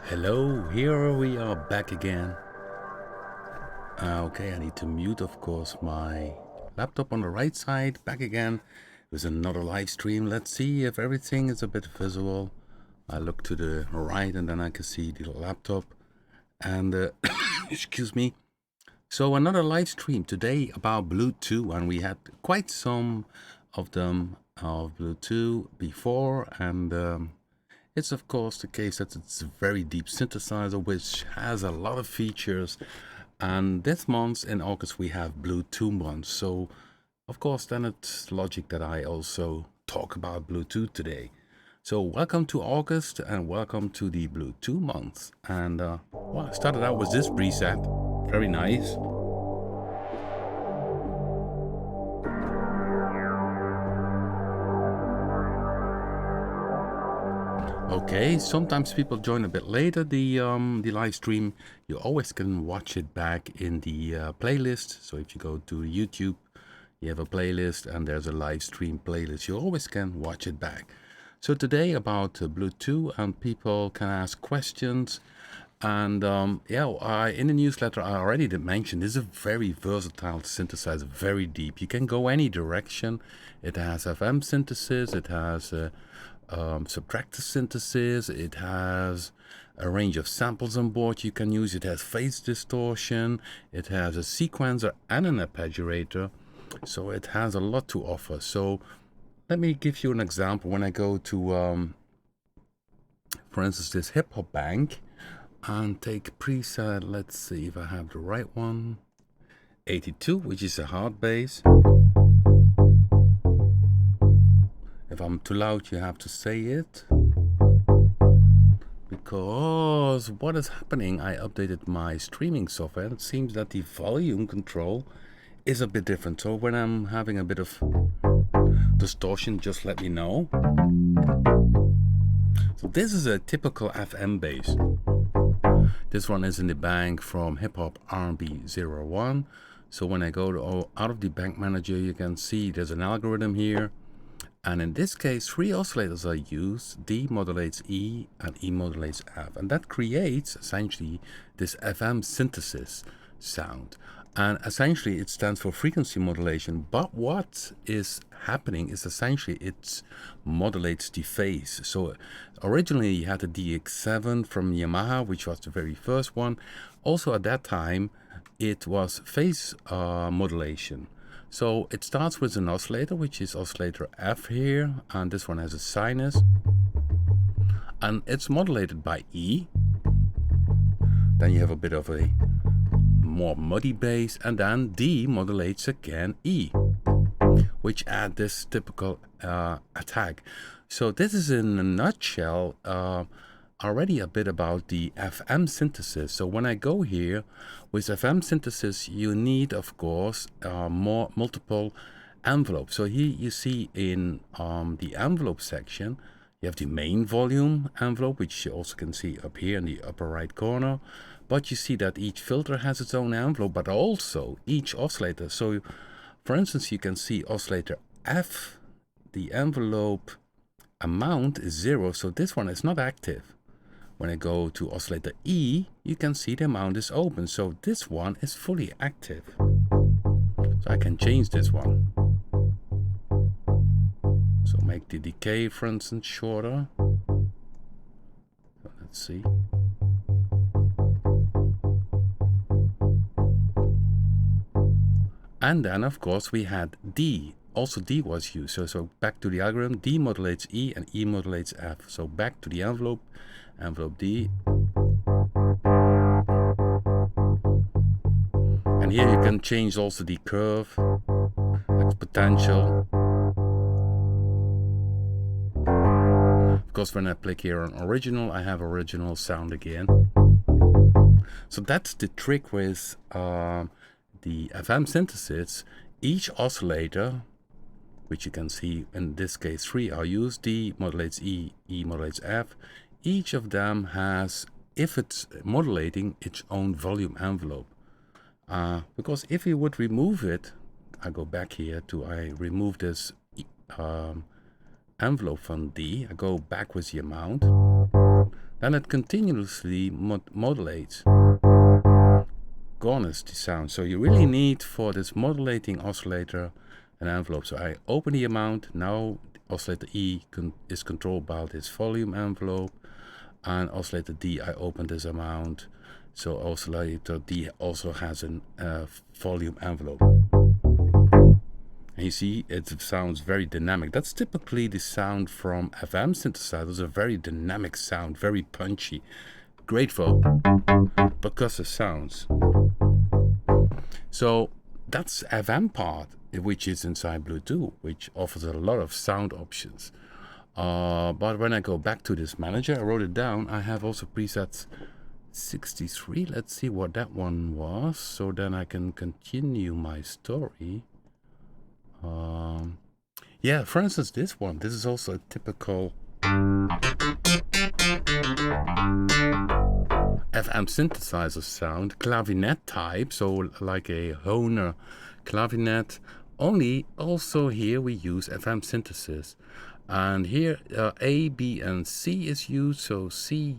Hello, here we are back again. Okay, I need to mute, of course, my laptop on the right side. Back again with another live stream. Let's see if everything is a bit visible. I look to the right and then I can see the laptop. And excuse me. So another live stream today about Bluetooth, and we had quite some of them of Bluetooth before, and it's of course the case that it's a very deep synthesizer which has a lot of features, and this month in August we have Bluetooth month, so of course then it's logic that I also talk about Bluetooth today. So welcome to August and welcome to the Bluetooth month. And well, I started out with this preset, very nice. Okay, sometimes people join a bit later the live stream. You always can watch it back in the playlist. So if you go to YouTube, you have a playlist and there's a live stream playlist. You always can watch it back. So today about Bluetooth, and people can ask questions. And yeah, in the newsletter I already did mention this is a very versatile synthesizer, very deep. You can go any direction. It has FM synthesis, it has subtractive synthesis, it has a range of samples on board you can use, it has phase distortion, it has a sequencer and an arpeggiator, so it has a lot to offer. So let me give you an example. When I go to for instance this hip hop bank and take preset, let's see if I have the right one, 82, which is a hard bass. If I'm too loud, you have to say it. Because what is happening, I updated my streaming software. It seems that the volume control is a bit different. So when I'm having a bit of distortion, just let me know. So this is a typical FM bass. This one is in the bank from Hip Hop R&B 01. So when I go to out of the bank manager, you can see there's an algorithm here. And in this case, 3 oscillators are used. D modulates E and E modulates F. And that creates essentially this FM synthesis sound. And essentially it stands for frequency modulation. But what is happening is essentially it modulates the phase. So originally you had the DX7 from Yamaha, which was the very first one. Also at that time, it was phase modulation. So it starts with an oscillator, which is oscillator F here, and this one has a sinus, and it's modulated by E. Then you have a bit of a more muddy bass, and then D modulates again E, which add this typical attack. So this is in a nutshell already a bit about the FM synthesis. So when I go here with FM synthesis, you need of course multiple envelopes. So here you see in the envelope section, you have the main volume envelope, which you also can see up here in the upper right corner. But you see that each filter has its own envelope, but also each oscillator. So for instance, you can see oscillator F, the envelope amount is 0, so this one is not active. When I go to oscillator E, you can see the amount is open, so this one is fully active. So I can change this one. So make the decay, for instance, shorter. So let's see. And then of course we had D. Also D was used. So back to the algorithm, D modulates E and E modulates F. So back to the envelope D. And here you can change also the curve, exponential. Of course, when I click here on original, I have original sound again. So that's the trick with the FM synthesis. Each oscillator, which you can see in this case 3 are used, D modulates E, E modulates F. Each of them has, if it's modulating, its own volume envelope. Because if you would remove it, I go back here to, I remove this envelope from D, I go back with the amount, and it continuously modulates, garnishes the sound. So you really need for this modulating oscillator an envelope. So I open the amount. Now oscillator E is controlled by this volume envelope, and oscillator D, I open this amount. So oscillator D also has a volume envelope. And you see, it sounds very dynamic. That's typically the sound from FM synthesizers, a very dynamic sound, very punchy, great for percussive sounds. So that's FM part, which is inside Bluetooth, which offers a lot of sound options. But when I go back to this manager, I wrote it down. I have also presets 63. Let's see what that one was, so then I can continue my story. Yeah, for instance, this one. This is also a typical FM synthesizer sound, clavinet type, so like a Hohner clavinet. Only also here we use FM synthesis. And here A, B, and C is used. So C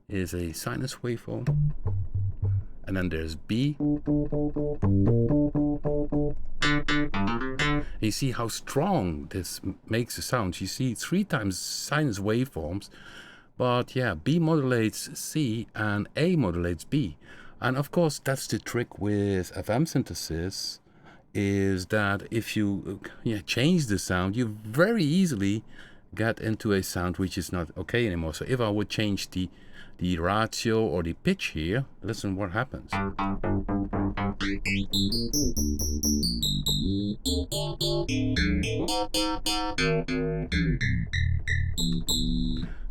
is a sinus waveform. And then there's B. You see how strong this makes a sound. You see 3 times sinus waveforms. But yeah, B modulates C and A modulates B. And of course, that's the trick with FM synthesis, is that if you change the sound, you very easily get into a sound which is not okay anymore. So if I would change the ratio or the pitch here, listen what happens.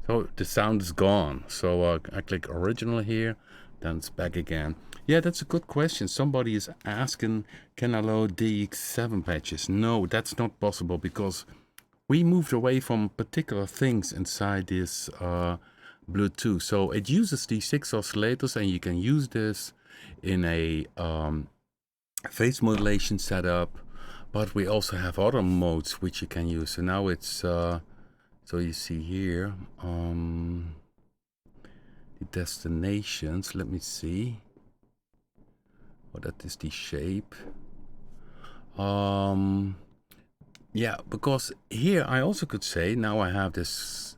So the sound is gone. So I click original here, then it's back again. Yeah, that's a good question. Somebody is asking, can I load DX7 patches? No, that's not possible, because we moved away from particular things inside this Bluetooth. So it uses these 6 oscillators, and you can use this in a phase modulation setup, but we also have other modes which you can use. So now it's so you see here the destinations. Let me see. Oh, that is the shape. Yeah, because here I also could say, now I have this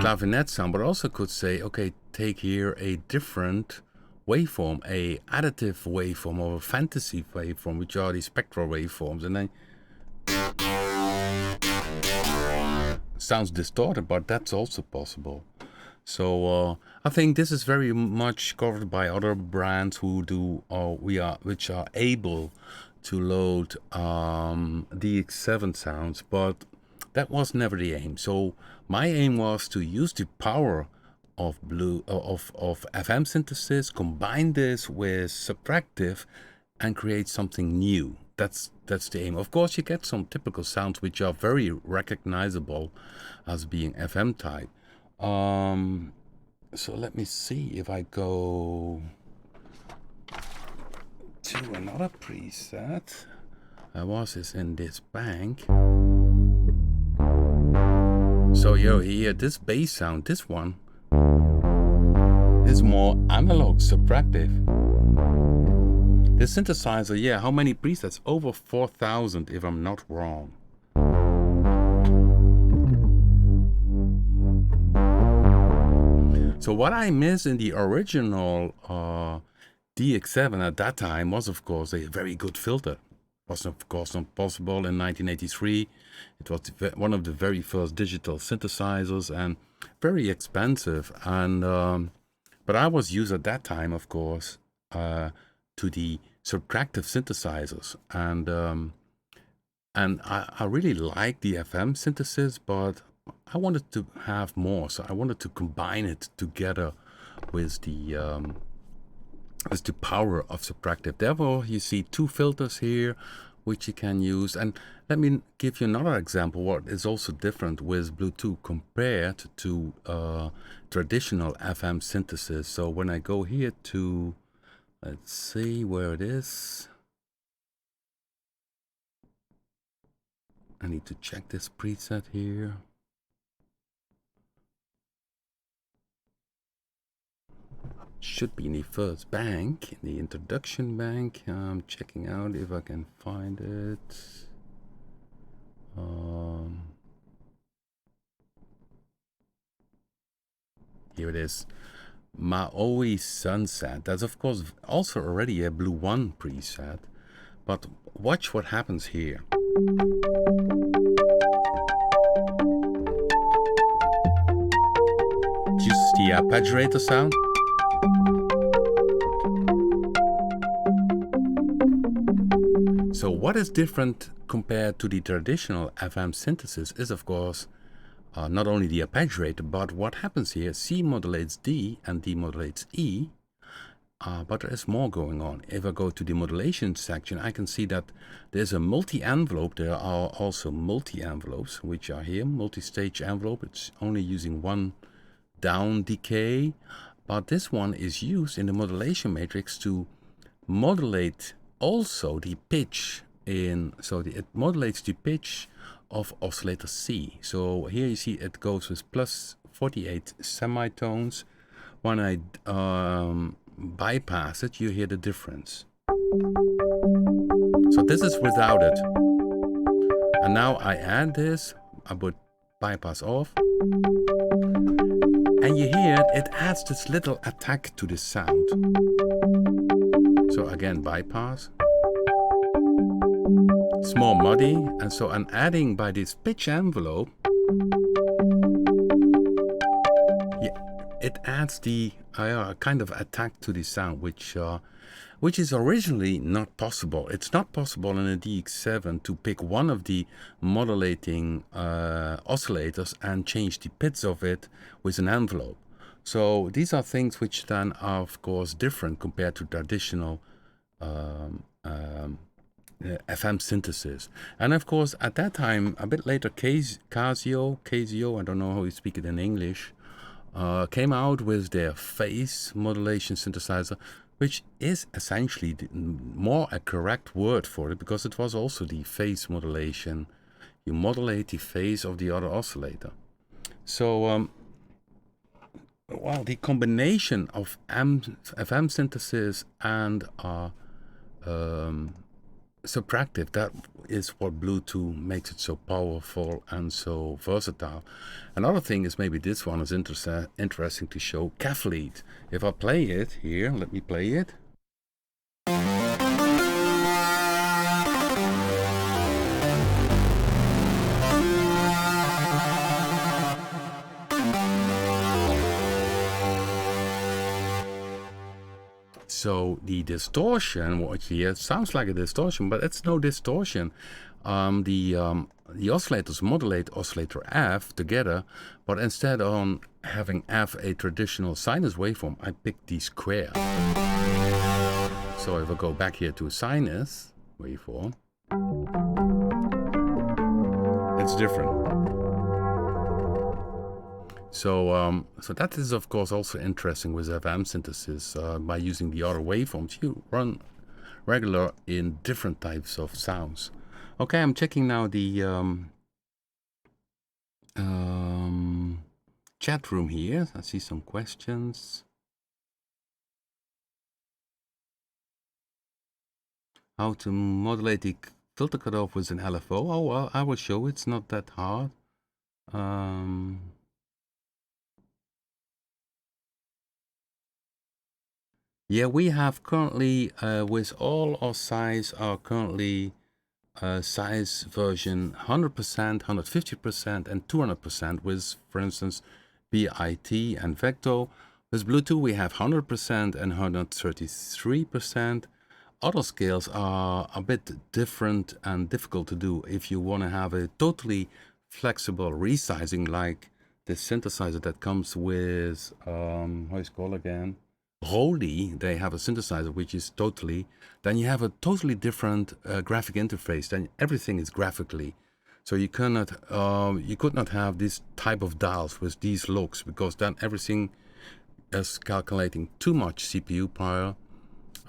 clavinet sound, but I also could say, okay, take here a different waveform, a additive waveform or a fantasy waveform, which are the spectral waveforms, and then sounds distorted, but that's also possible. So I think this is very much covered by other brands who do, which are able to load DX7 sounds, but that was never the aim. So my aim was to use the power of FM synthesis, combine this with subtractive, and create something new. That's the aim. Of course, you get some typical sounds which are very recognizable as being FM type. So let me see if I go to another preset. I was in this bank. So you hear this bass sound, this one is more analog subtractive. The synthesizer, yeah, how many presets? Over 4,000 if I'm not wrong. So what I missed in the original DX7 at that time was, of course, a very good filter. It was, of course, not possible in 1983. It was one of the very first digital synthesizers and very expensive. And but I was used at that time, of course, to the subtractive synthesizers, and I really liked the FM synthesis, but I wanted to have more, so I wanted to combine it together with the power of subtractive. Therefore, you see 2 filters here, which you can use. And let me give you another example. What is also different with Bluetooth compared to traditional FM synthesis. So when I go here to, let's see where it is. I need to check this preset here. Should be in the first bank, in the introduction bank. I'm checking out if I can find it. Here it is. Maui Sunset. That's of course also already a Blue 1 preset. But watch what happens here. Just the arpeggiator sound. So what is different compared to the traditional FM synthesis is of course not only the arpeggiator, but what happens here. C modulates D and D modulates E, but there is more going on. If I go to the modulation section, I can see that there's a multi-envelope. There are also multi-envelopes, which are here. Multi-stage envelope, it's only using one down decay, but this one is used in the modulation matrix to modulate also the pitch it modulates the pitch of oscillator C. So here you see it goes with plus 48 semitones. When I bypass it, you hear the difference. So this is without it. And now I add this, I would bypass off. And you hear it adds this little attack to the sound. So again, bypass. It's more muddy, and so I'm adding by this pitch envelope. It adds the kind of attack to the sound, which is originally not possible. It's not possible in a DX7 to pick one of the modulating oscillators and change the pitch of it with an envelope. So these are things which then are of course different compared to traditional FM synthesis. And of course at that time, a bit later, Casio, I don't know how you speak it in English, came out with their phase modulation synthesizer, which is essentially more a correct word for it, because it was also the phase modulation. You modulate the phase of the other oscillator. So well, the combination of FM synthesis and subtractive, that is what Bluetooth makes it so powerful and so versatile. Another thing is, maybe this one is interesting to show, Calf lead. If I play it here, let me play it. So the distortion, what here sounds like a distortion, but it's no distortion. The oscillators modulate oscillator F together, but instead of having F a traditional sinus waveform, I picked the square. So if I go back here to a sinus waveform, it's different. So so that is of course also interesting with FM synthesis. By using the other waveforms, you run regular in different types of sounds. Okay, I'm checking now the chat room here. I see some questions. How to modulate the filter cutoff with an LFO? Oh well, I will show. It's not that hard. Yeah, we have currently, with all our size, are currently size version 100%, 150%, and 200% with, for instance, BIT and Vecto. With Bluetooth, we have 100% and 133%. Other scales are a bit different and difficult to do if you want to have a totally flexible resizing, like the synthesizer that comes with, how is it called again? Roly, they have a synthesizer which is totally, then you have a totally different graphic interface. Then everything is graphically. So you cannot, you could not have this type of dials with these looks, because then everything is calculating too much CPU power.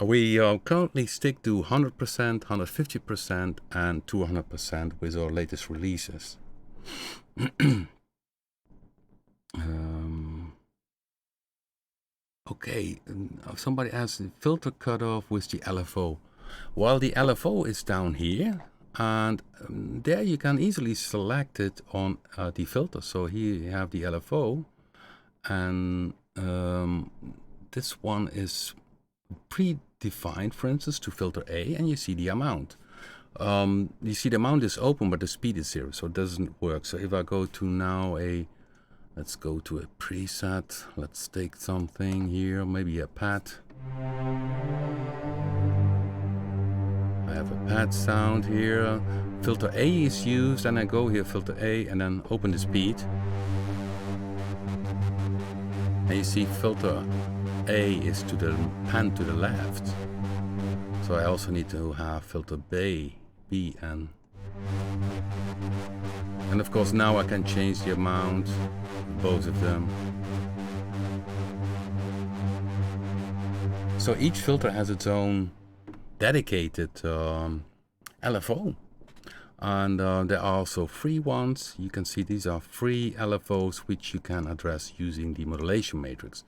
We currently stick to 100%, 150%, and 200% with our latest releases. Okay, somebody asked filter cutoff with the LFO. Well, the LFO is down here, and there you can easily select it on the filter. So here you have the LFO, and this one is predefined, for instance, to filter A, and you see the amount. You see the amount is open, but the speed is 0, so it doesn't work. So if I go to now let's go to a preset. Let's take something here, maybe a pad. I have a pad sound here. Filter A is used, and I go here, filter A, and then open the speed. And you see filter A is to the pan to the left. So I also need to have filter B, and of course now I can change the amount, both of them. So each filter has its own dedicated LFO, and there are also free ones. You can see these are free LFOs which you can address using the modulation matrix.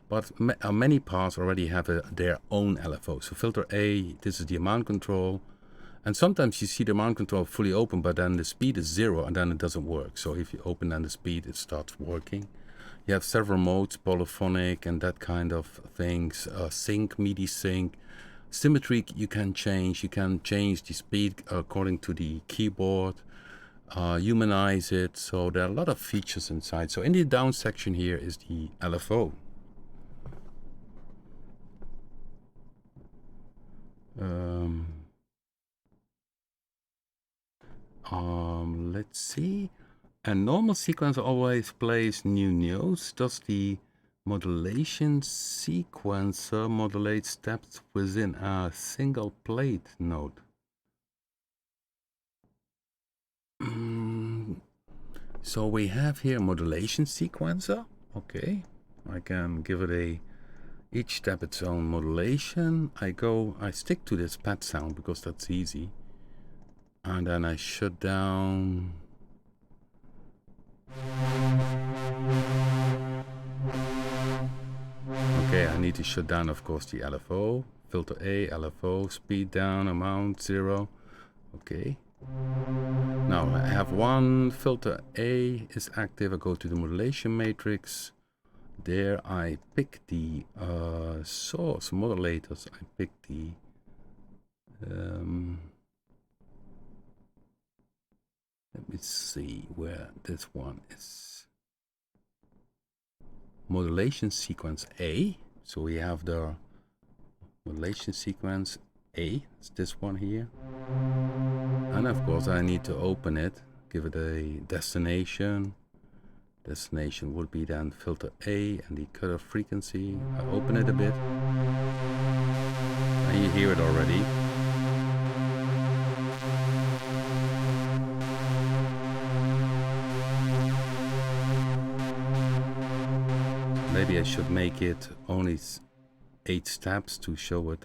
But many parts already have their own LFO. So filter A, this is the amount control. And sometimes you see the amount control fully open, but then the speed is 0 and then it doesn't work. So if you open then the speed, it starts working. You have several modes, polyphonic and that kind of things. Sync, MIDI sync. Symmetry you can change. You can change the speed according to the keyboard. Humanize it. So there are a lot of features inside. So in the down section here is the LFO. Let's see. A normal sequencer always plays new notes. Does the modulation sequencer modulate steps within a single plate note? So we have here modulation sequencer. Okay, I can give it each step its own modulation. I stick to this pad sound because that's easy. And then I shut down. Okay, I need to shut down, of course, the LFO. Filter A, LFO, speed down, amount 0. Okay. Now I have one filter A is active. I go to the modulation matrix. There I pick the source modulators. I pick the let me see where this one is. Modulation sequence A. So we have the modulation sequence A. It's this one here. And of course I need to open it, give it a destination. Destination would be then filter A and the cutoff frequency. I open it a bit. And you hear it already. Maybe I should make it only 8 steps to show it.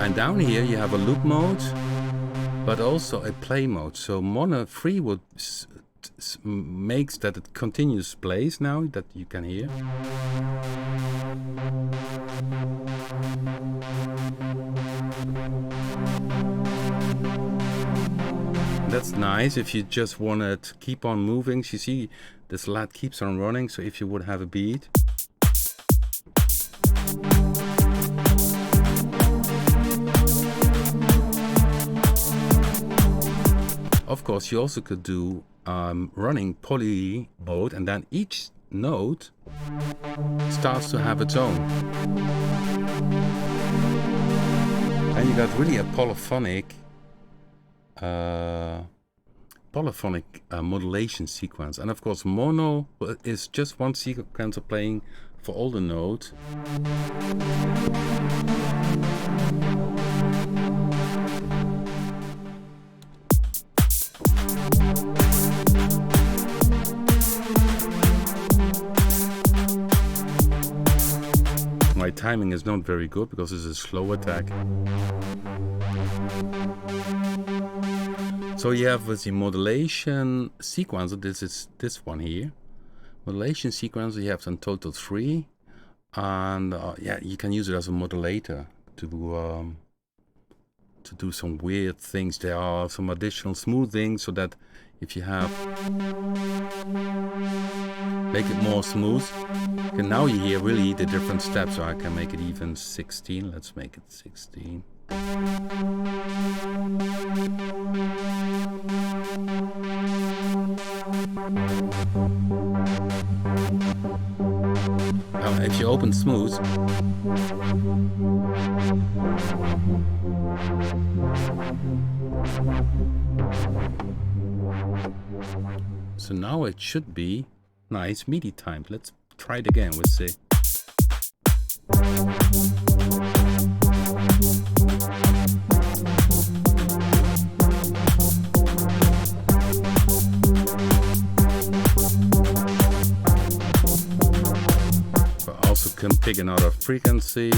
And down here you have a loop mode, but also a play mode. So mono free would makes that it continues plays now that you can hear. That's nice if you just want to keep on moving. You see this LED keeps on running, so if you would have a beat. Of course, you also could do running poly mode, and then each note starts to have its own. And you got really a polyphonic modulation sequence. And of course mono is just one sequencer playing for all the notes. My timing is not very good because it's a slow attack. So you have with the modulation sequencer, this is this one here, Modulation sequencer, you have in total 3, and yeah, you can use it as a modulator to do some weird things. There are some additional smoothing so that if you have, make it more smooth. And now you hear really the different steps, so I can make it even 16. Let's make it 16. Now, if you open smooth, so now it should be nice MIDI timed. Let's try it again. Let's see. I also can pick another frequency.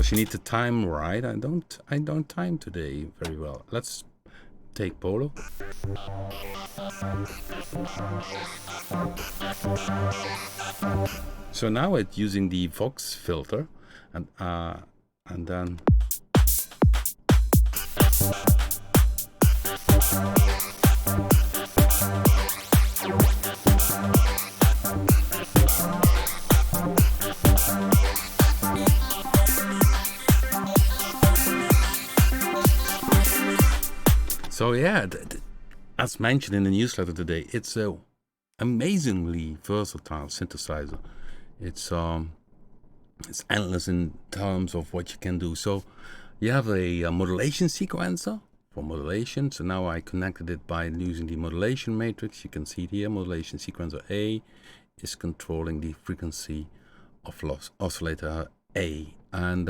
You need to time right. I don't time today very well. Let's take Polo. So now it's using the Vox filter, and then so yeah, as mentioned in the newsletter today, it's a amazingly versatile synthesizer. It's endless in terms of what you can do. So you have a modulation sequencer for modulation. So now I connected it by using the modulation matrix. You can see it here. Modulation sequencer A is controlling the frequency of oscillator A. And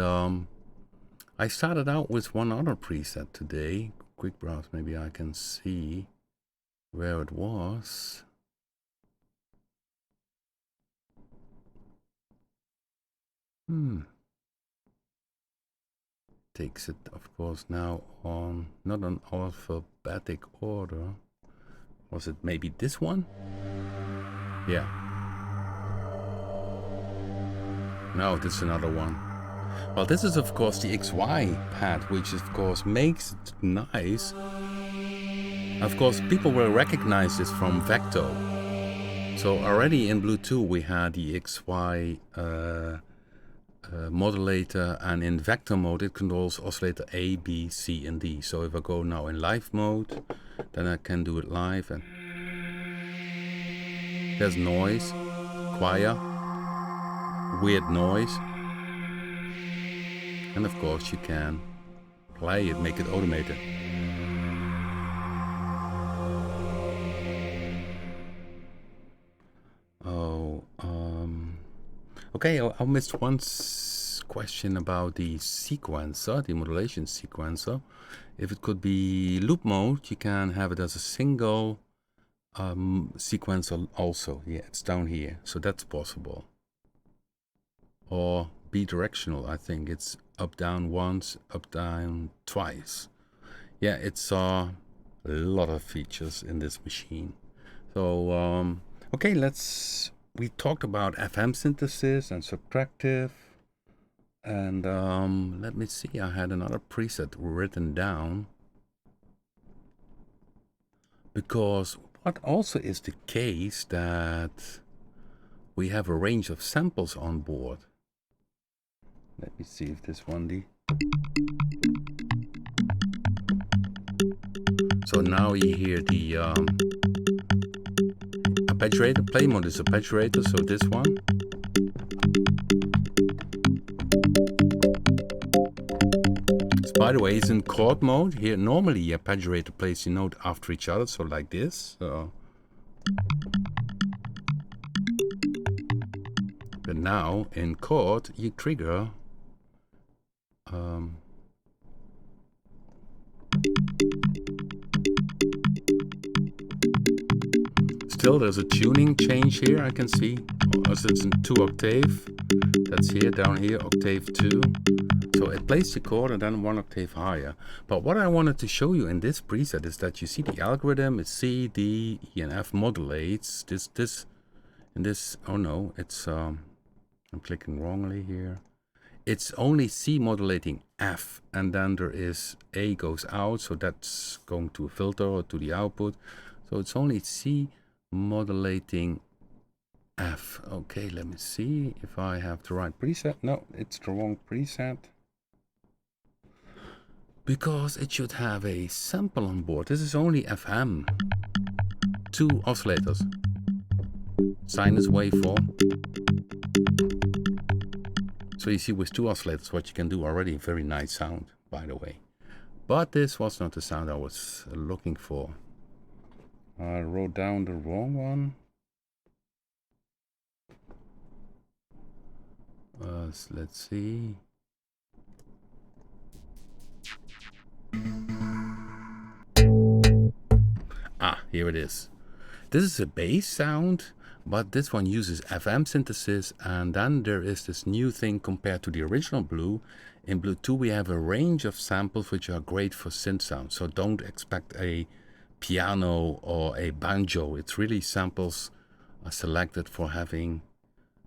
I started out with one other preset today. Quick browse, maybe I can see where it was. Takes it, of course, now on, not on alphabetic order. Was it maybe this one? Yeah. No, this is another one. Well, this is of course the XY pad, which of course makes it nice. Of course, people will recognize this from Vecto. So already in Bluetooth we had the XY modulator, and in vector mode it controls oscillator A, B, C, and D. So if I go now in live mode, then I can do it live, and there's noise, choir, weird noise. And of course you can play it, make it automated. Okay, I missed one question about the sequencer, the modulation sequencer. If it could be loop mode, you can have it as a single sequencer also. Yeah, it's down here, so that's possible. Or bidirectional, I think it's up down once, up down twice. Yeah, it's a lot of features in this machine. So okay, we talked about FM synthesis and subtractive, and let me see, I had another preset written down, because what also is the case that we have a range of samples on board. Let me see if this one so now you hear the arpeggiator. Play mode is arpeggiator, so this one. So by the way, it's in chord mode. Here normally arpeggiator plays the note after each other, so like this. So. But now in chord you trigger still there's a tuning change here, I can see, as it's in 2 octave. That's here, down here, octave 2. So it plays the chord and then 1 octave higher. But what I wanted to show you in this preset is that you see the algorithm, it's C, D, E, and F modulates. Oh no, it's, I'm clicking wrongly here. It's only C modulating F, and then there is A goes out, so that's going to a filter or to the output. So it's only C modulating F. Okay, let me see if I have the right preset. No, it's the wrong preset. Because it should have a sample on board. This is only FM. 2 oscillators. Sinus waveform. So you see with 2 oscillators what you can do already. Very nice sound, by the way. But this was not the sound I was looking for. I wrote down the wrong one. Let's see. Ah, here it is. This is a bass sound, but this one uses FM synthesis, and then there is this new thing compared to the original Blue. In Blue 2 we have a range of samples which are great for synth sound, so don't expect a piano or a banjo. It's really samples are selected for having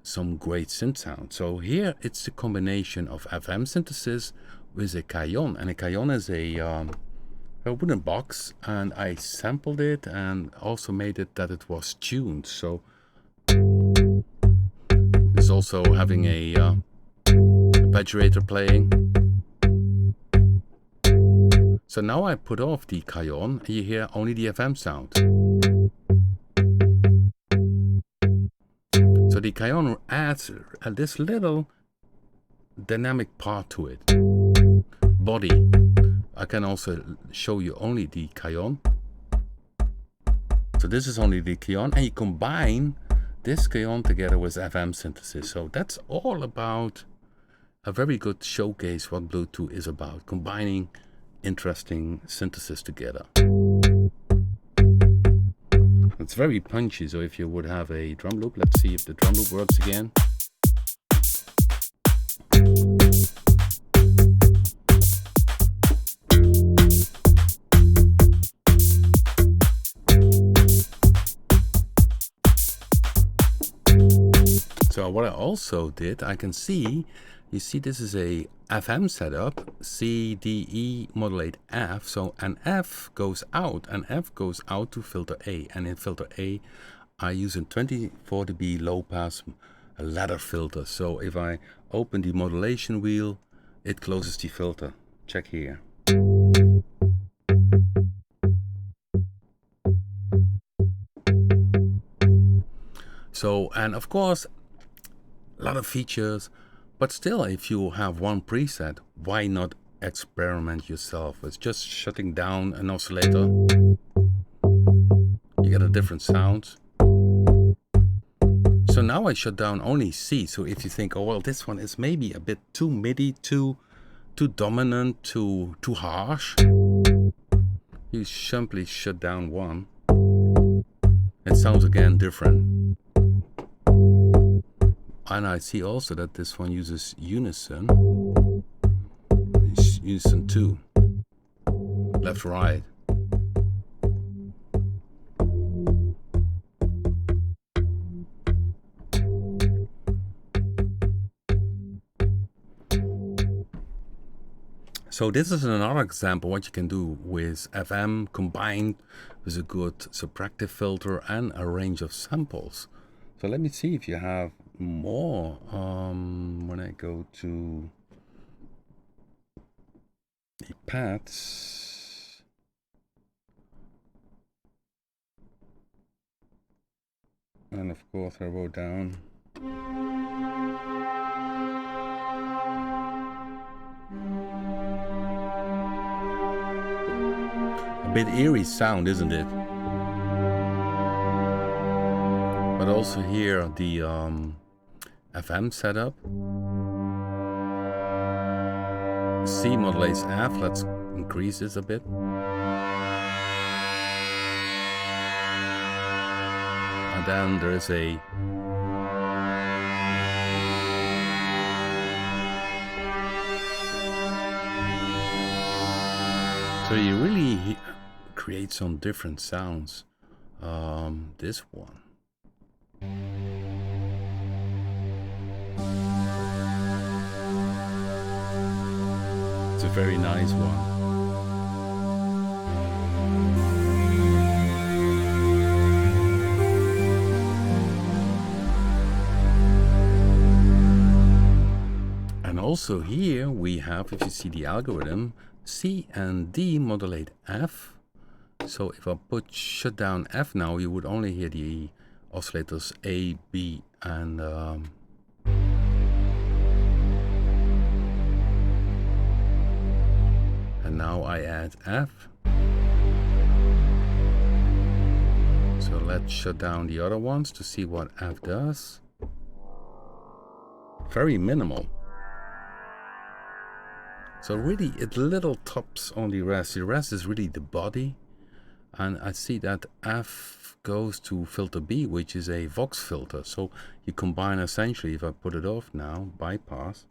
some great synth sound. So here it's a combination of FM synthesis with a cajon, and a cajon is a wooden box, and I sampled it and also made it that it was tuned. So it's also having a arpeggiator playing. So now I put off the cajon and you hear only the FM sound. So the cajon adds this little dynamic part to it. Body. I can also show you only the cajon. So this is only the cajon, and you combine this cajon together with FM synthesis. So that's all about a very good showcase what Blue 2 is about, combining interesting synthesis together. It's very punchy, so if you would have a drum loop, let's see if the drum loop works again. So what I also did, I can see, you see this is a FM setup, C, D, E, modulate F, so an F goes out, and F goes out to filter A, and in filter A I use a 24 dB low pass ladder filter. So if I open the modulation wheel, it closes the filter. Check here. So, and of course, a lot of features, but still, if you have one preset, why not experiment yourself with just shutting down an oscillator? You get a different sound. So now I shut down only C. So if you think, oh well, this one is maybe a bit too MIDI, too dominant, too harsh, you simply shut down one. It sounds again different. And I see also that this one uses unison. Unison 2. Left, right. So this is another example what you can do with FM combined with a good subtractive filter and a range of samples. So let me see if you have more. When I go to the pads, and of course I wrote down a bit eerie sound, isn't it? But also here the FM setup. C modulates F. Let's increase this a bit. And then there is a So you really create some different sounds. This one. It's a very nice one. And also here we have, if you see the algorithm, C and D modulate F. So if I put shut down F now, you would only hear the oscillators A, B, and now I add F. So let's shut down the other ones to see what F does. Very minimal. So really it little tops on the rest. The rest is really the body. And I see that F goes to filter B, which is a Vox filter. So you combine essentially, if I put it off now, bypass,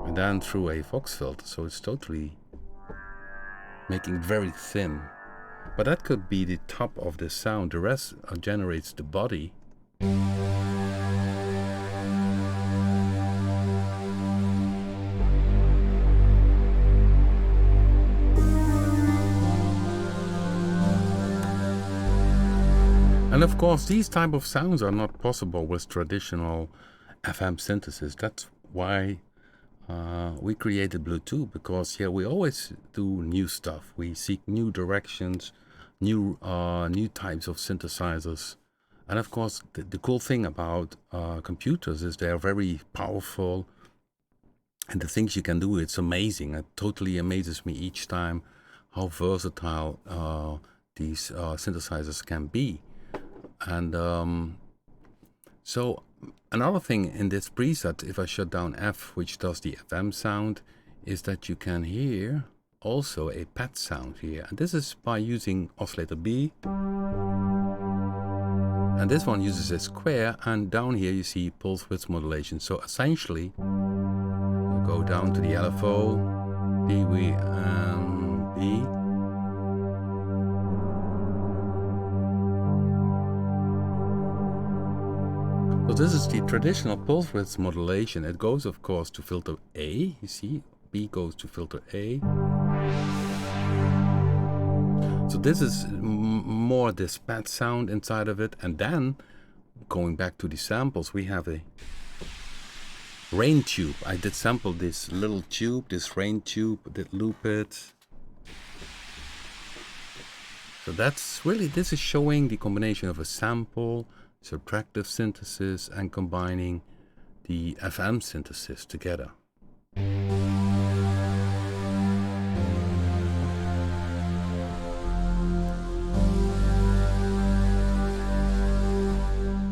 and then through a Vox filter. So it's totally making it very thin. But that could be the top of the sound. The rest generates the body. And of course, these type of sounds are not possible with traditional FM synthesis. That's why we created Bluetooth, because here we always do new stuff. We seek new directions, new types of synthesizers. And of course, the cool thing about computers is they are very powerful. And the things you can do, it's amazing. It totally amazes me each time how versatile these synthesizers can be. And so another thing in this preset, if I shut down F, which does the FM sound, is that you can hear also a pad sound here. And this is by using oscillator B. And this one uses a square, and down here you see pulse width modulation. So essentially, you go down to the LFO, B, and B. So this is the traditional pulse width modulation. It goes, of course, to filter A. You see, B goes to filter A. So this is more this pad sound inside of it. And then, going back to the samples, we have a rain tube. I did sample this little tube, this rain tube, did loop it. So that's really, this is showing the combination of a sample, subtractive synthesis, and combining the FM synthesis together.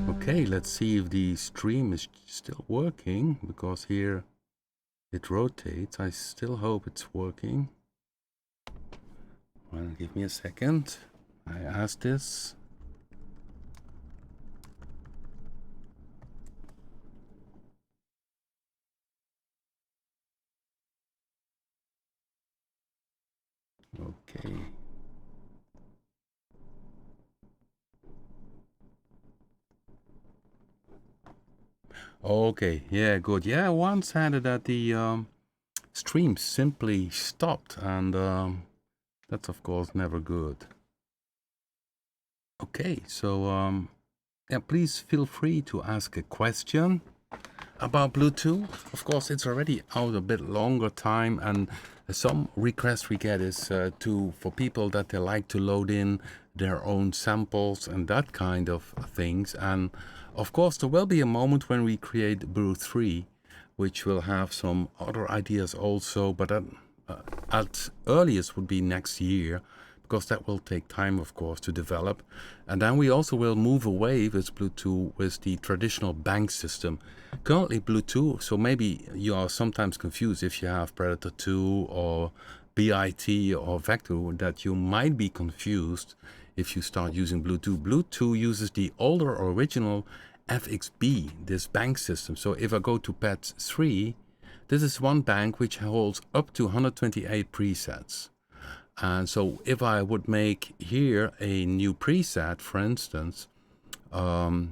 Okay, let's see if the stream is still working, because here it rotates. I still hope it's working. Well, give me a second. I asked this. Okay. Okay, yeah, good. Yeah, once had it that the stream simply stopped, and that's of course never good. Okay, so yeah, please feel free to ask a question about Bluetooth. Of course, it's already out a bit longer time, and some requests we get is for people that they like to load in their own samples and that kind of things. And of course, there will be a moment when we create Brew 3, which will have some other ideas also, but at earliest would be next year, because that will take time, of course, to develop. And then we also will move away with Bluetooth with the traditional bank system. Currently Bluetooth, so maybe you are sometimes confused if you have Predator 2 or BIT or Vector, that you might be confused if you start using Bluetooth. Bluetooth uses the older original FXB, this bank system. So if I go to pad 3, this is one bank which holds up to 128 presets. And so if I would make here a new preset, for instance, you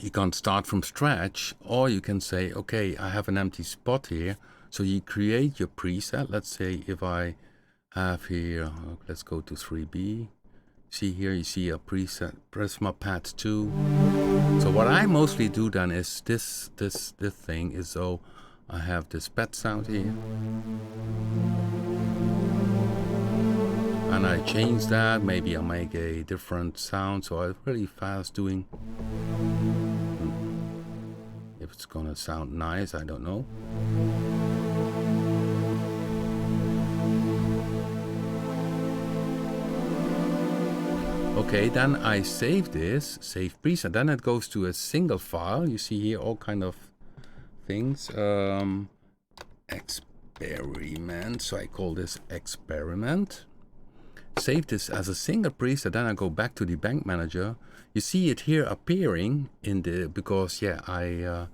can start from scratch, or you can say, okay, I have an empty spot here. So you create your preset. Let's say if I have here, let's go to 3B. See here, you see a preset, Prisma Pad 2. So what I mostly do then is this thing is, so I have this pad sound here. And I change that, maybe I make a different sound, so I'm really fast doing. If it's gonna sound nice, I don't know. Okay, then I save this, save preset, then it goes to a single file. You see here all kind of things. Experiment, so I call this experiment. Save this as a single preset, then I go back to the bank manager. You see it here appearing in the, because yeah, I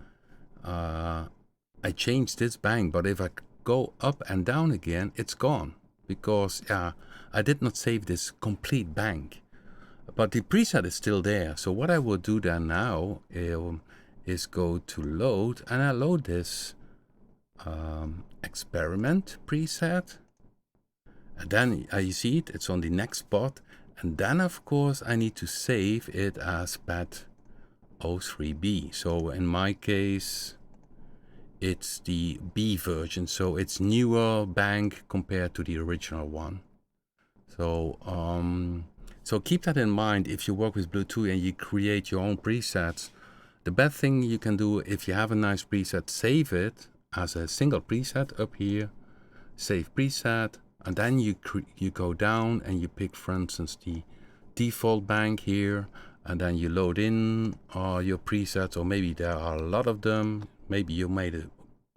changed this bank, but if I go up and down again, it's gone, because I did not save this complete bank. But the preset is still there. So what I will do then now is go to load, and I load this experiment preset. And then you see it, it's on the next spot. And then of course I need to save it as pad 03B. So in my case, it's the B version. So it's newer bank compared to the original one. So so keep that in mind if you work with Bluetooth and you create your own presets. The best thing you can do, if you have a nice preset, save it as a single preset up here, save preset, and then you go down and you pick, for instance, the default bank here, and then you load in your presets, or maybe there are a lot of them, maybe you made a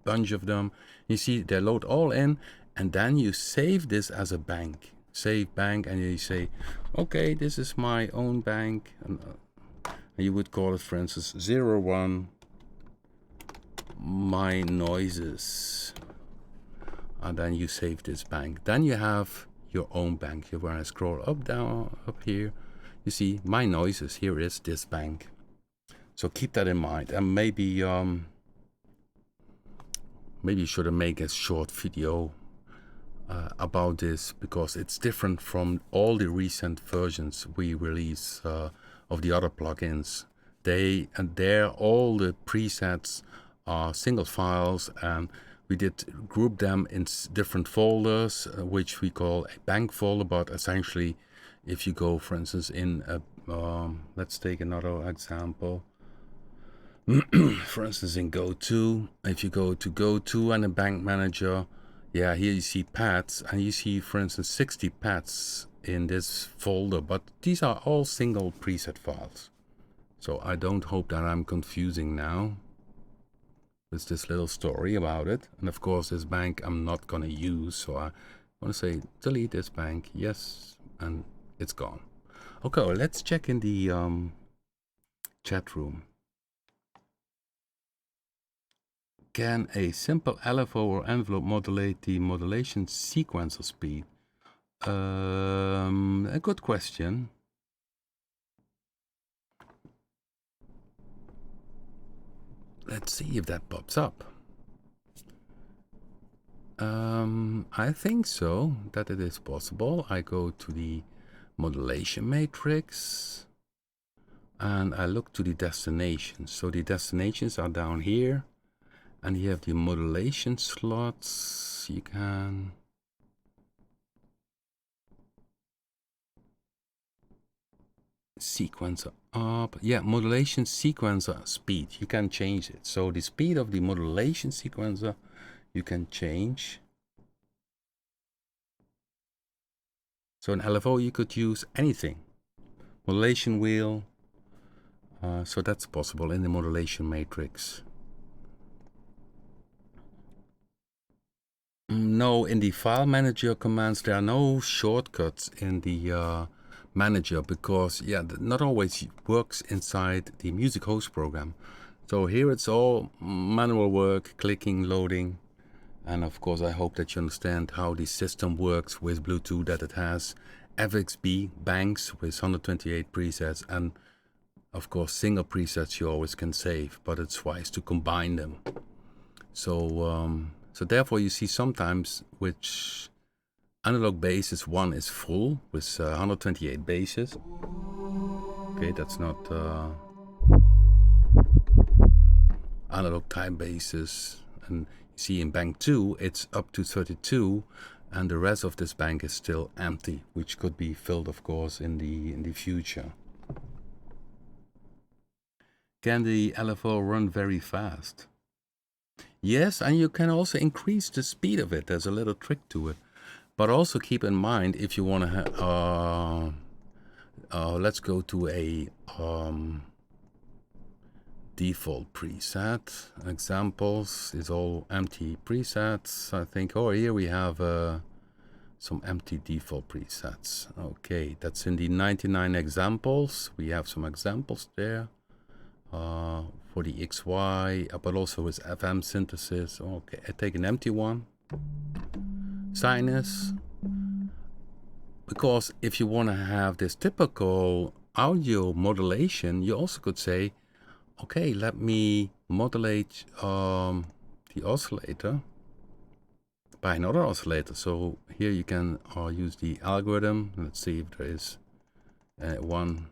bunch of them. You see they load all in, and then you save this as a bank. Save bank, and you say, okay, this is my own bank, and you would call it, for instance, 01 my noises, and then you save this bank. Then you have your own bank. When I scroll up, down, up here, you see my noises. Here is this bank. So keep that in mind, and maybe you should make a short video about this, because it's different from all the recent versions we release of the other plugins. All the presets are single files, and we did group them in different folders, which we call a bank folder. But essentially, if you go, for instance, in a let's take another example. For instance, in GoTo, if you go to GoTo and a bank manager, yeah, here you see pads, and you see, for instance, 60 pads in this folder, but these are all single preset files. So I don't hope that I'm confusing now. It's this little story about it. And of course, this bank I'm not gonna use, so I want to say delete this bank, yes, and it's gone. Okay, well, let's check in the chat room. Can a simple LFO or envelope modulate the modulation sequencer speed? A good question. Let's see if that pops up. I think so, that it is possible. I go to the modulation matrix and I look to the destinations. So the destinations are down here. And you have the modulation slots. You can sequencer up. Yeah, modulation sequencer speed. You can change it. So the speed of the modulation sequencer you can change. So in LFO you could use anything. Modulation wheel. So that's possible in the modulation matrix. No, in the file manager commands there are no shortcuts in the manager, because yeah, not always works inside the music host program. So here it's all manual work, clicking, loading. And of course, I hope that you understand how the system works with Bluetooth, that it has FXB banks with 128 presets, and of course single presets you always can save, but it's wise to combine them. So therefore you see sometimes which analog bases one is full with 128 bases. Okay, that's not analog type bases, and you see in bank 2 it's up to 32, and the rest of this bank is still empty, which could be filled of course in the future. Can the LFO run very fast? Yes, and you can also increase the speed of it. There's a little trick to it, but also keep in mind if you want to let's go to a default preset. Examples is all empty presets, I think. Oh, here we have some empty default presets. Okay, that's in the 99 examples. We have some examples there for the XY, but also with FM synthesis. Okay, I take an empty one. Sinus. Because if you want to have this typical audio modulation, you also could say, okay, let me modulate the oscillator by another oscillator. So here you can use the algorithm. Let's see if there is one.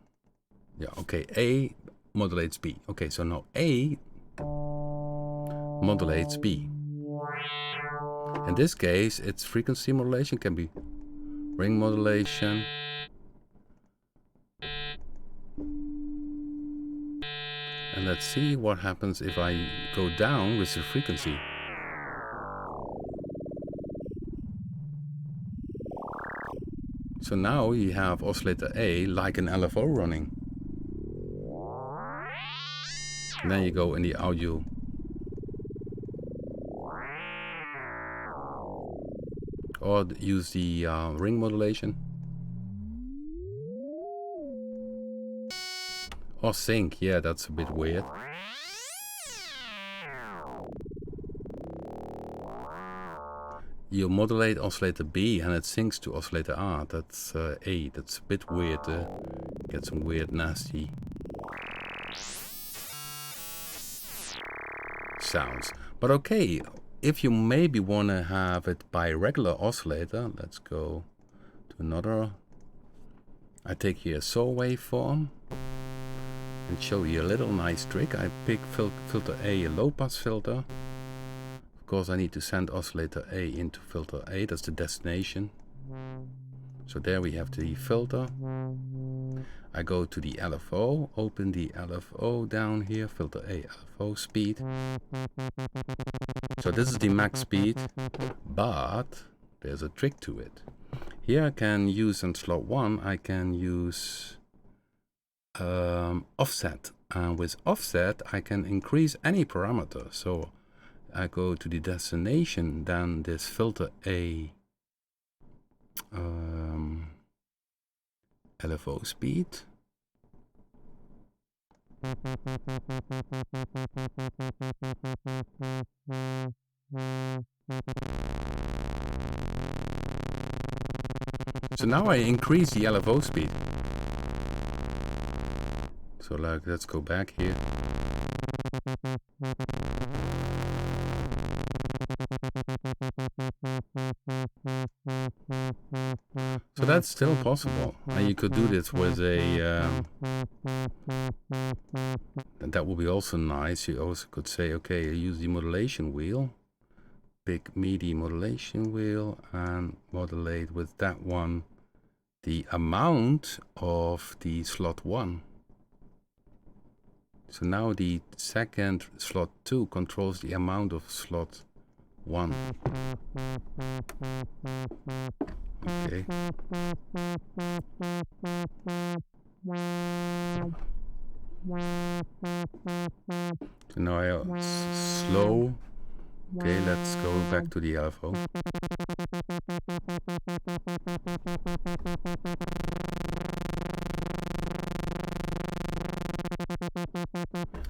Yeah, okay, A modulates B. Okay, so now A modulates B. In this case, its frequency modulation can be ring modulation, and let's see what happens if I go down with the frequency. So now you have oscillator A like an LFO running. And then you go in the audio. Or use the ring modulation. Or sync, yeah, that's a bit weird. You modulate oscillator B and it syncs to oscillator R. That's A. That's a bit weird. Get some weird, nasty sounds. But okay, if you maybe want to have it by regular oscillator, let's go to another. I take here a saw waveform and show you a little nice trick. I pick filter A, a low pass filter. Of course I need to send oscillator A into filter A, that's the destination. So there we have the filter. I go to the LFO, open the LFO down here, filter A, LFO speed. So this is the max speed, but there's a trick to it. Here I can use in slot 1, I can use offset. And with offset I can increase any parameter. So I go to the destination, then this filter A LFO speed. So now I increase the LFO speed. So like, let's go back here. So that's still possible, and you could do this with a and that would be also nice. You also could say, okay, use the modulation wheel, pick MIDI modulation wheel and modulate with that one the amount of the slot 1. So now the second slot 2 controls the amount of slot 1. Okay. So now I slow. Okay, let's go back to the LFO.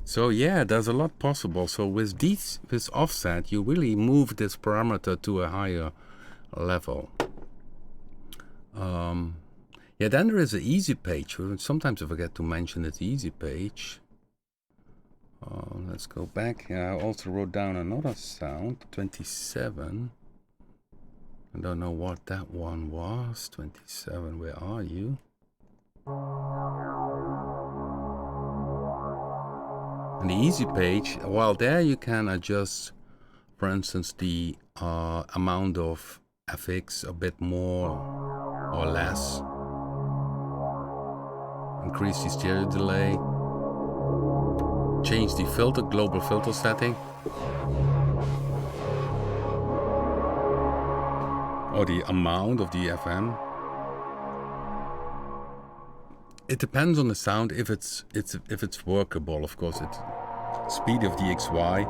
So yeah, there's a lot possible. So with this offset, you really move this parameter to a higher level. Yeah, then there is an easy page. Sometimes I forget to mention this easy page. Let's go back. I also wrote down another sound, 27. I don't know what that one was. 27, where are you? And the easy page, well, there you can adjust, for instance, the amount of FX a bit more or less. Increase the stereo delay. Change the filter, global filter setting. Or the amount of the FM. It depends on the sound. If it's workable, of course. It's speed of the XY.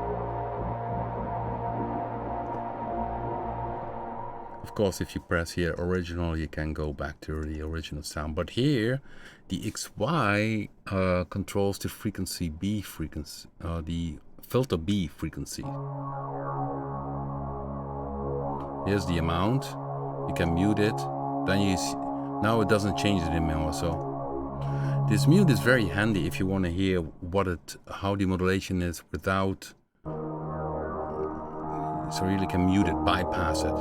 Of course, if you press here original, you can go back to the original sound. But here, the XY controls the frequency B frequency, the filter B frequency. Here's the amount. You can mute it. Then you see, now it doesn't change it anymore. So this mute is very handy if you want to hear how the modulation is without. So you really can mute it, bypass it.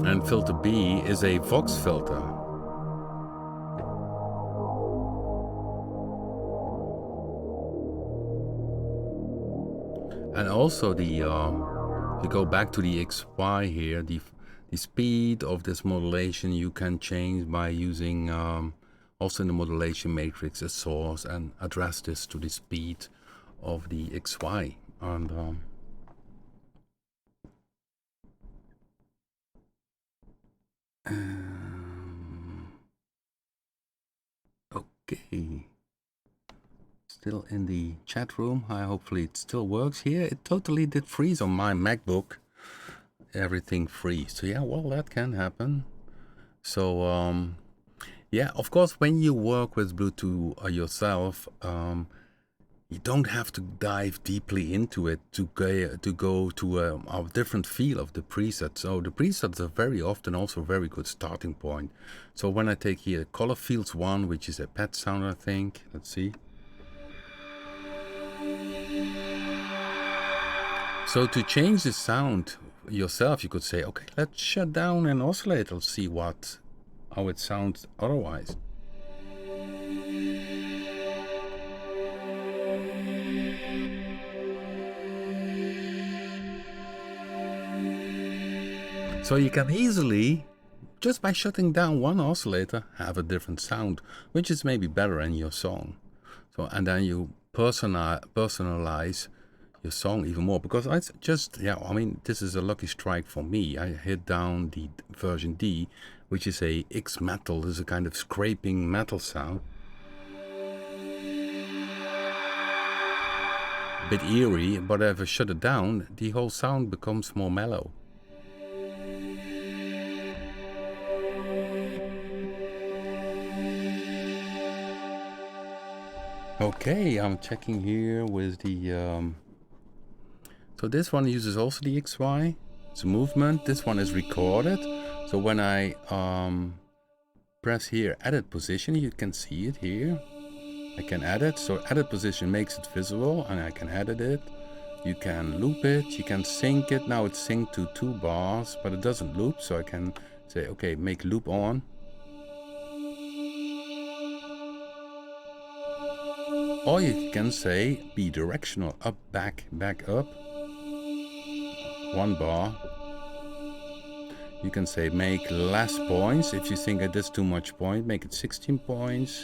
And filter B is a Vox filter. And also if you go back to the XY here, the speed of this modulation you can change by using also in the modulation matrix a source and address this to the speed of the XY. And okay. Still in the chat room. Hopefully it still works here. It totally did freeze on my MacBook. Everything freeze. So yeah, well, that can happen. So yeah, of course, when you work with Bluetooth yourself, you don't have to dive deeply into it to go to a different feel of the presets. So the presets are very often also a very good starting point. So when I take here Color Fields 1, which is a pet sound, I think. Let's see. So to change the sound yourself, you could say, okay, let's shut down an oscillator, see how it sounds otherwise. So you can easily, just by shutting down one oscillator, have a different sound, which is maybe better in your song. So, and then you personalize your song even more, because I just, yeah, I mean, this is a lucky strike for me. I hit down the version D, which is a X metal. This is a kind of scraping metal sound. A bit eerie, but if I shut it down, the whole sound becomes more mellow. Okay, I'm checking here with the so this one uses also the XY. It's a movement. This one is recorded. So when I press here edit position, you can see it here. I can edit. So edit position makes it visible, and I can edit it. You can loop it. You can sync it. Now it's synced to 2 bars, but it doesn't loop. So I can say, okay, make loop on. Or you can say bidirectional, up, back, back, up. 1 bar. You can say make less points. If you think it is too much point, make it 16 points.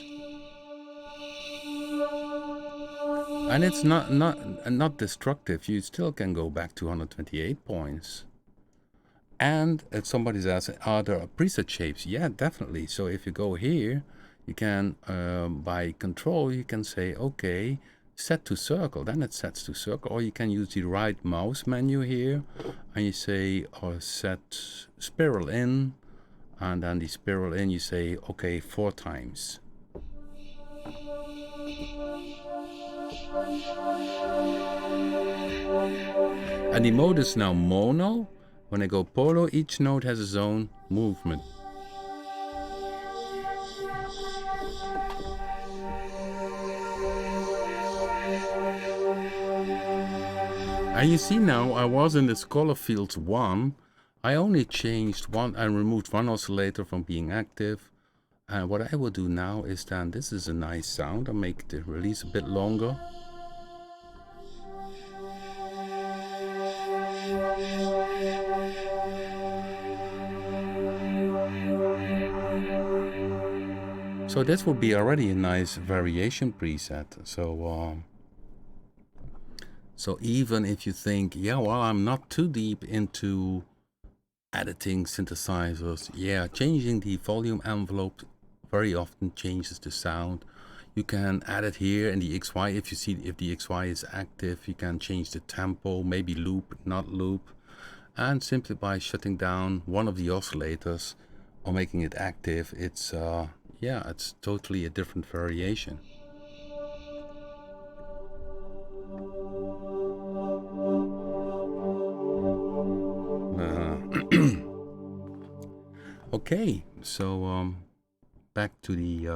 And it's not destructive. You still can go back to 128 points. And if somebody's asking, are there preset shapes? Yeah, definitely. So if you go here, you can, by control, you can say, okay, set to circle. Then it sets to circle. Or you can use the right mouse menu here. And you say, or set spiral in. and then the spiral in, you say, okay, 4 times. And the mode is now mono. When I go polo, each note has its own movement. And you see now, I was in this color field 1. I only changed one and removed one oscillator from being active. And what I will do now is then, this is a nice sound. I'll make the release a bit longer. So this will be already a nice variation preset. So even if you think, yeah, well, I'm not too deep into editing synthesizers, yeah, changing the volume envelope very often changes the sound. You can add it here in the XY. If you see if the XY is active, you can change the tempo, maybe loop, not loop. And simply by shutting down one of the oscillators or making it active, it's yeah, it's totally a different variation. Okay, so back to the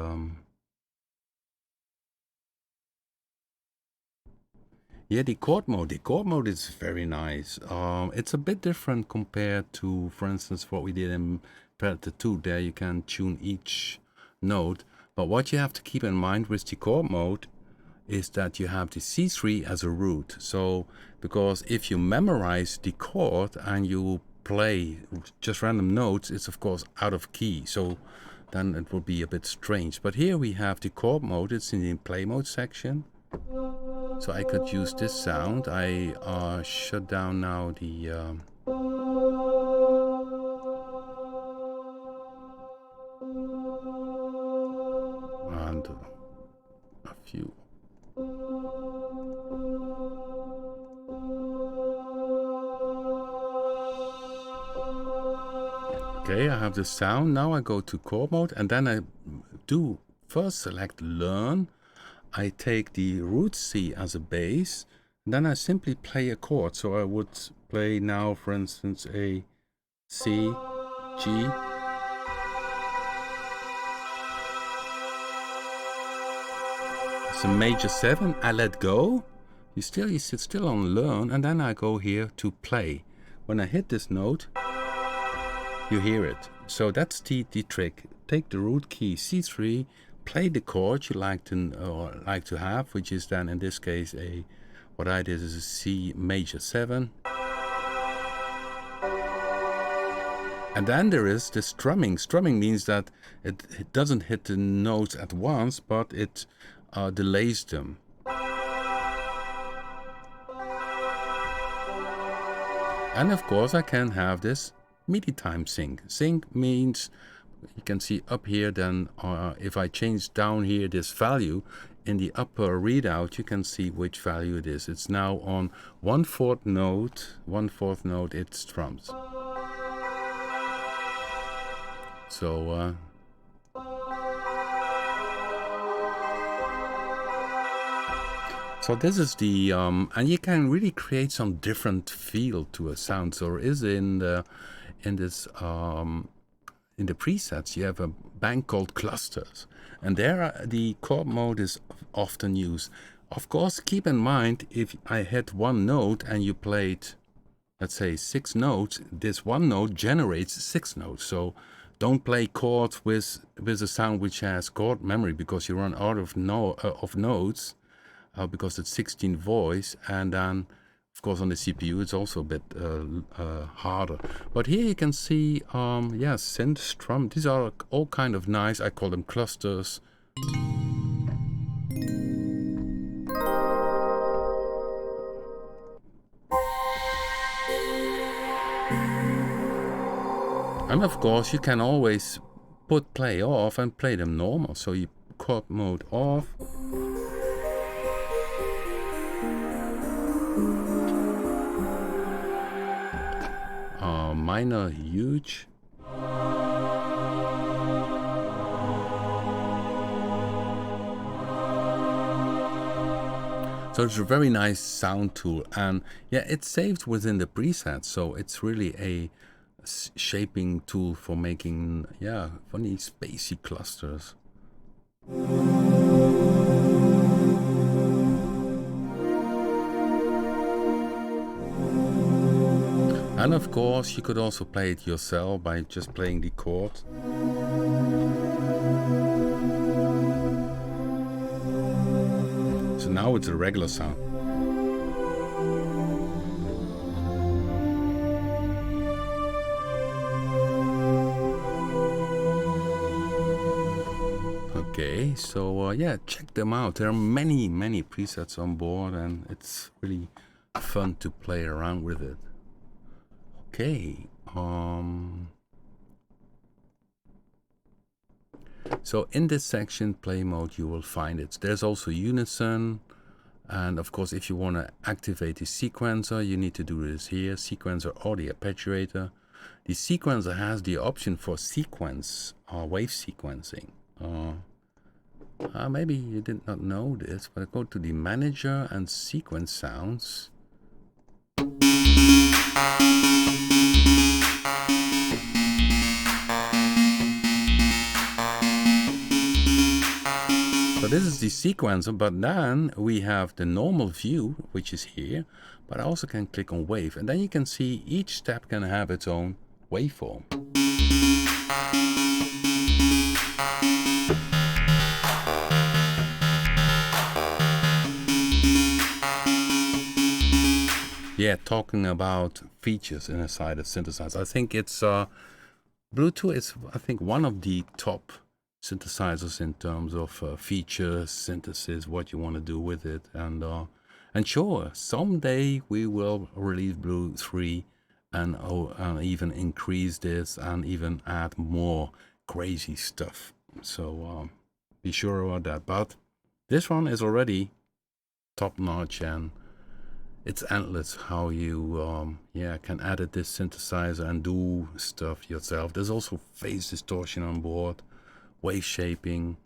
yeah, the chord mode. The chord mode is very nice. It's a bit different compared to, for instance, what we did in Predator 2. There you can tune each note, but what you have to keep in mind with the chord mode is that you have the C3 as a root. So because if you memorize the chord and you play just random notes, it's of course out of key, so then it will be a bit strange. But here we have the chord mode. It's in the play mode section, so I could use this sound. I shut down now the and a few. Okay, I have the sound. Now I go to chord mode, and then I do first select learn. I take the root C as a bass, and then I simply play a chord. So I would play now, for instance, a C, G. It's a major 7. I let go. You sit still on learn, and then I go here to play. When I hit this note, you hear it. So that's the trick. Take the root key C3, play the chord you like to have, which is then in this case what I did is a C major 7. And then there is the strumming. Strumming means that it doesn't hit the notes at once, but it delays them. And of course I can have this MIDI time sync. Sync means, you can see up here, then if I change down here this value in the upper readout, you can see which value it is. It's now on 1/4 note, 1/4 note it strums. So so this is the and you can really create some different feel to a sound. So there is in the presets, you have a bank called clusters, and there the chord mode is often used. Of course, keep in mind, if I hit one note and you played, let's say, 6 notes, this one note generates 6 notes. So don't play chords with a sound which has chord memory, because you run out of notes, because it's 16 voice, and then of course on the CPU it's also a bit harder. But here you can see yeah, synth, strum, these are all kind of nice. I call them clusters. And of course you can always put play off and play them normal. So you chord mode off. Minor, huge. So it's a very nice sound tool, and yeah, it's saved within the presets, so it's really a shaping tool for making, yeah, funny spacey clusters. And of course, you could also play it yourself by just playing the chord. So now it's a regular sound. Okay, so yeah, check them out. There are many presets on board, and it's really fun to play around with it. Okay, so in this section, play mode, you will find it. There's also unison, and of course, if you want to activate the sequencer, you need to do this here, sequencer or the arpeggiator. The sequencer has the option for sequence or wave sequencing. Maybe you did not know this, but I go to the manager and sequence sounds. So this is the sequencer, but then we have the normal view, which is here, but I also can click on wave, and then you can see each step can have its own waveform. Yeah, talking about features inside a synthesizer. I think it's Bluetooth is, I think, one of the top synthesizers in terms of features, synthesis, what you want to do with it, and sure, someday we will release Bluetooth 3 and even increase this and even add more crazy stuff. So be sure about that. But this one is already top notch, and it's endless how you can edit this synthesizer and do stuff yourself. There's also phase distortion on board, wave shaping,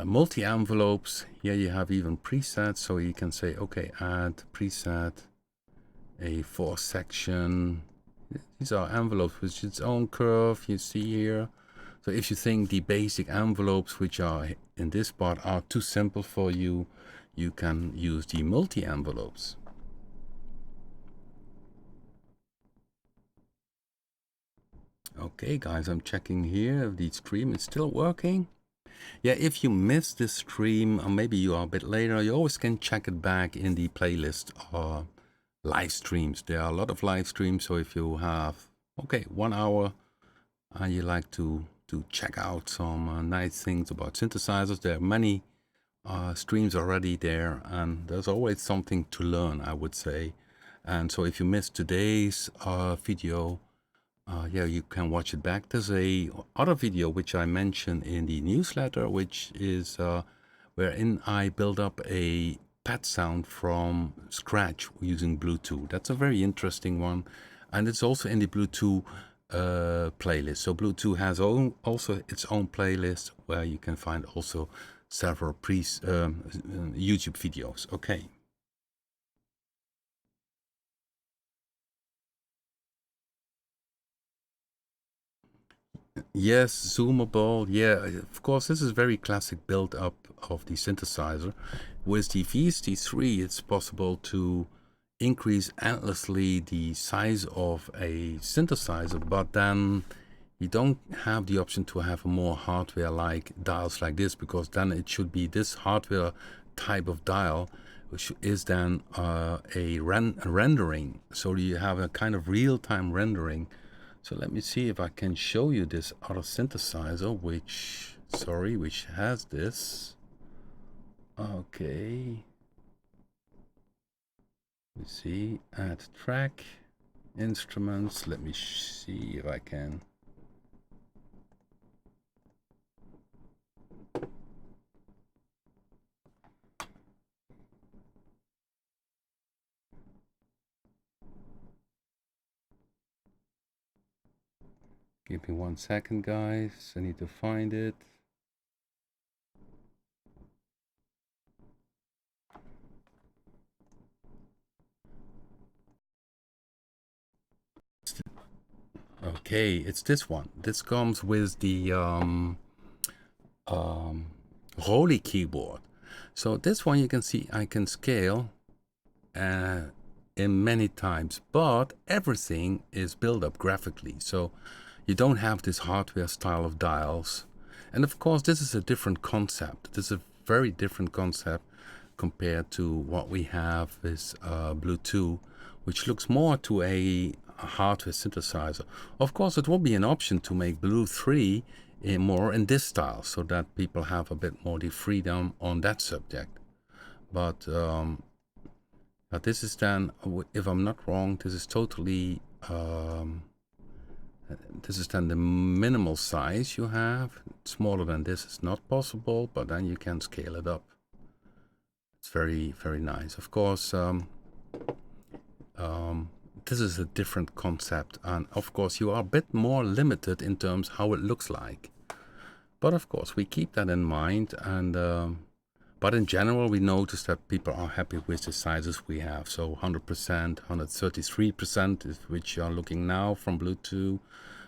multi envelopes. Here you have even presets, so you can say, okay, add preset, a 4-section. These are envelopes with its own curve, you see here. So if you think the basic envelopes which are in this part are too simple for you, you can use the multi-envelopes. Okay guys, I'm checking here if the stream is still working. Yeah, if you missed this stream, or maybe you are a bit later, you always can check it back in the playlist or live streams. There are a lot of live streams, so if you have, 1 hour and you like to check out some nice things about synthesizers, there are many streams already there, and there's always something to learn, I would say. And so if you missed today's video, yeah, you can watch it back. There's a other video which I mentioned in the newsletter, which is wherein I build up a pad sound from scratch using Bluetooth. That's a very interesting one, and it's also in the Bluetooth playlist. So Bluetooth has also its own playlist where you can find also several YouTube videos. Okay. Yes, zoomable. Yeah, of course, this is very classic build up of the synthesizer. With the VST3, it's possible to increase endlessly the size of a synthesizer, but then you don't have the option to have a more hardware-like dials like this, because then it should be this hardware type of dial, which is then a rendering. So you have a kind of real-time rendering. So let me see if I can show you this other synthesizer, which has this. Okay. Let's see, add track, instruments. Let me see if I can. Give me 1 second, guys. I need to find it. Okay, it's this one. This comes with the Roly keyboard. So this one you can see I can scale in many times, but everything is built up graphically. So you don't have this hardware style of dials. And of course, this is a different concept. This is a very different concept compared to what we have with Bluetooth, which looks more to a hardware synthesizer. Of course, it will be an option to make Blue 3 more in this style, so that people have a bit more the freedom on that subject. But this is then, if I'm not wrong, this is totally, this is then the minimal size you have. Smaller than this is not possible, but then you can scale it up. It's very, very nice. Of course, this is a different concept, and of course you are a bit more limited in terms how it looks like. But of course we keep that in mind, and but in general we notice that people are happy with the sizes we have. So 100%, 133%, which you are looking now from Bluetooth,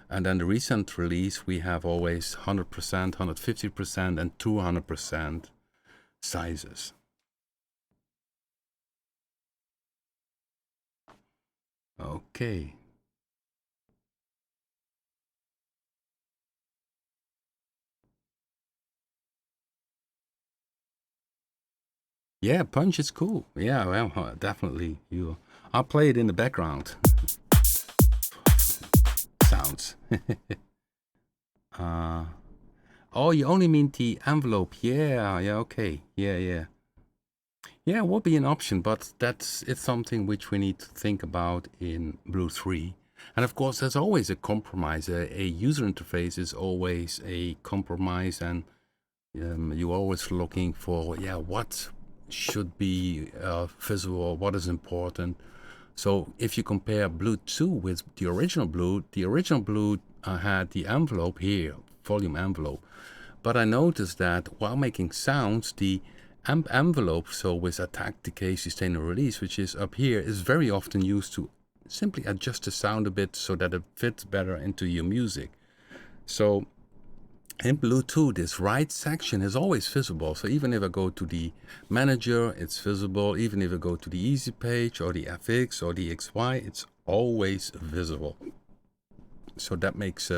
and then the recent release we have always 100%, 150%, and 200% sizes. Okay. Yeah, Punch is cool. Yeah, well, definitely. I'll play it in the background. Sounds. Oh, you only mean the envelope? Yeah, okay. Yeah. Yeah, it would be an option, but it's something which we need to think about in Blue 3. And of course, there's always a compromise. A user interface is always a compromise, and you're always looking for, what should be visible, what is important. So if you compare Blue 2 with the original Blue had the envelope here, volume envelope. But I noticed that while making sounds, the amp envelope, so with attack, decay, sustain, and release, which is up here, is very often used to simply adjust the sound a bit so that it fits better into your music. So in Bluetooth, this right section is always visible. So even if I go to the manager, it's visible. Even if I go to the easy page or the FX or the XY, it's always visible. So that makes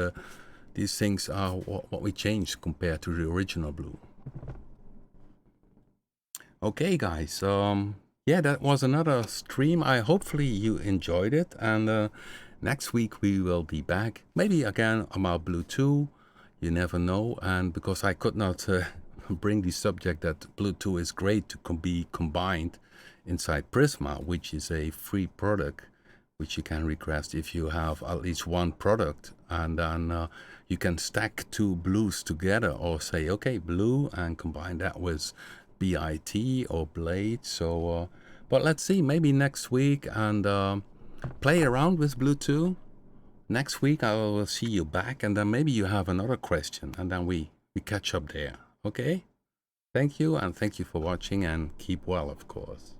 these things are what we changed compared to the original Blue. Okay, guys. Yeah, that was another stream. Hopefully you enjoyed it, and next week we will be back, maybe again about Bluetooth. You never know. And because I could not bring the subject that Bluetooth is great to be combined inside Prisma, which is a free product which you can request if you have at least one product, and then you can stack two blues together, or say, okay, blue, and combine that with BIT or Blade. So but let's see, maybe next week, and play around with Bluetooth. Next week I will see you back, and then maybe you have another question, and then we catch up there. Okay, thank you, and thank you for watching, and keep well, of course.